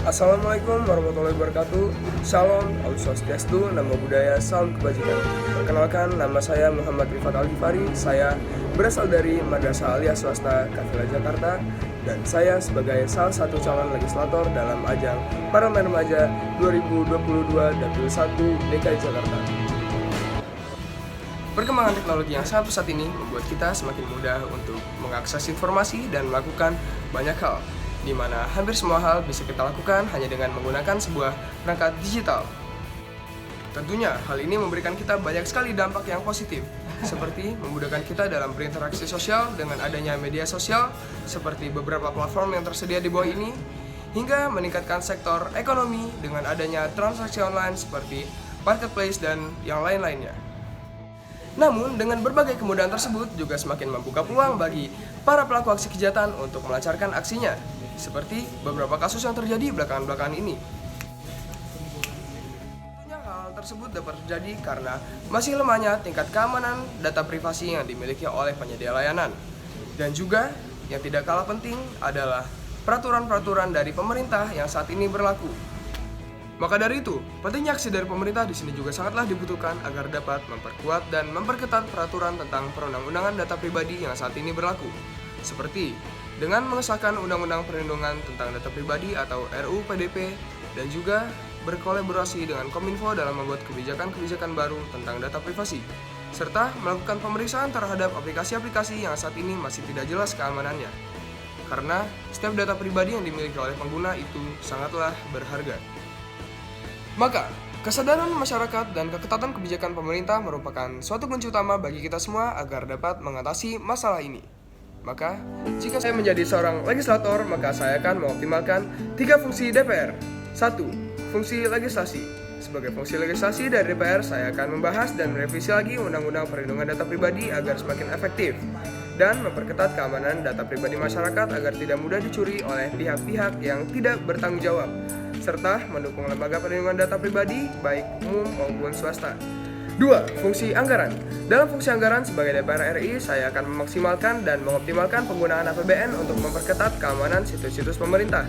Assalamualaikum warahmatullahi wabarakatuh. Shalom, Om Swastiastu, Namo Buddhaya, Salam Kebajikan. Perkenalkan, nama saya Muhammad Rifat Al-Ghifari. Saya berasal dari Madrasah Aliyah Swasta Kafila Jakarta, dan saya sebagai salah satu calon legislator dalam ajang Parlemen Remaja 2022 Dapil 1 DKI Jakarta. Perkembangan teknologi yang sangat pesat ini membuat kita semakin mudah untuk mengakses informasi dan melakukan banyak hal, di mana hampir semua hal bisa kita lakukan hanya dengan menggunakan sebuah perangkat digital. Tentunya hal ini memberikan kita banyak sekali dampak yang positif, seperti memudahkan kita dalam berinteraksi sosial dengan adanya media sosial seperti beberapa platform yang tersedia di bawah ini, hingga meningkatkan sektor ekonomi dengan adanya transaksi online seperti marketplace dan yang lain-lainnya. Namun, dengan berbagai kemudahan tersebut juga semakin membuka peluang bagi para pelaku aksi kejahatan untuk melancarkan aksinya, seperti beberapa kasus yang terjadi belakangan ini. Tentunya hal tersebut dapat terjadi karena masih lemahnya tingkat keamanan data privasi yang dimiliki oleh penyedia layanan. Dan juga yang tidak kalah penting adalah peraturan-peraturan dari pemerintah yang saat ini berlaku. Maka dari itu, pentingnya aksi dari pemerintah di sini juga sangatlah dibutuhkan agar dapat memperkuat dan memperketat peraturan tentang perundang-undangan data pribadi yang saat ini berlaku. Seperti dengan mengesahkan Undang-Undang Perlindungan tentang Data Pribadi atau RUU PDP, dan juga berkolaborasi dengan Kominfo dalam membuat kebijakan-kebijakan baru tentang data privasi, serta melakukan pemeriksaan terhadap aplikasi-aplikasi yang saat ini masih tidak jelas keamanannya. Karena setiap data pribadi yang dimiliki oleh pengguna itu sangatlah berharga. Maka, kesadaran masyarakat dan keketatan kebijakan pemerintah merupakan suatu kunci utama bagi kita semua agar dapat mengatasi masalah ini. Maka, jika saya menjadi seorang legislator, maka saya akan mengoptimalkan 3 fungsi DPR. 1. Fungsi legislasi. Sebagai fungsi legislasi dari DPR, saya akan membahas dan merevisi lagi Undang-Undang Perlindungan Data Pribadi agar semakin efektif dan memperketat keamanan data pribadi masyarakat agar tidak mudah dicuri oleh pihak-pihak yang tidak bertanggung jawab, serta mendukung lembaga perlindungan data pribadi baik umum maupun swasta. 2. Fungsi anggaran. Dalam fungsi anggaran sebagai DPR RI, saya akan memaksimalkan dan mengoptimalkan penggunaan APBN untuk memperketat keamanan situs-situs pemerintah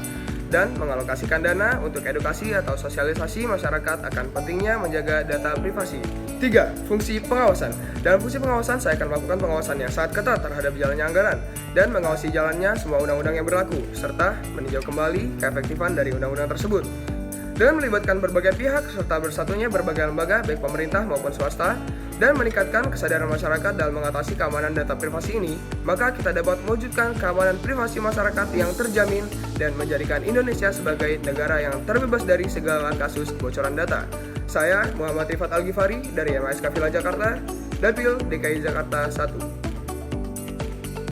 dan mengalokasikan dana untuk edukasi atau sosialisasi masyarakat akan pentingnya menjaga data privasi. 3. Fungsi pengawasan. Dalam fungsi pengawasan, saya akan melakukan pengawasan yang sangat ketat terhadap jalannya anggaran dan mengawasi jalannya semua undang-undang yang berlaku, serta meninjau kembali keefektifan dari undang-undang tersebut. Dengan melibatkan berbagai pihak serta bersatunya berbagai lembaga baik pemerintah maupun swasta dan meningkatkan kesadaran masyarakat dalam mengatasi keamanan data privasi ini, maka kita dapat mewujudkan keamanan privasi masyarakat yang terjamin dan menjadikan Indonesia sebagai negara yang terbebas dari segala kasus kebocoran data. Saya Muhammad Rifat Al-Ghifari dari MAS Kafila Jakarta, Dapil DKI Jakarta 1.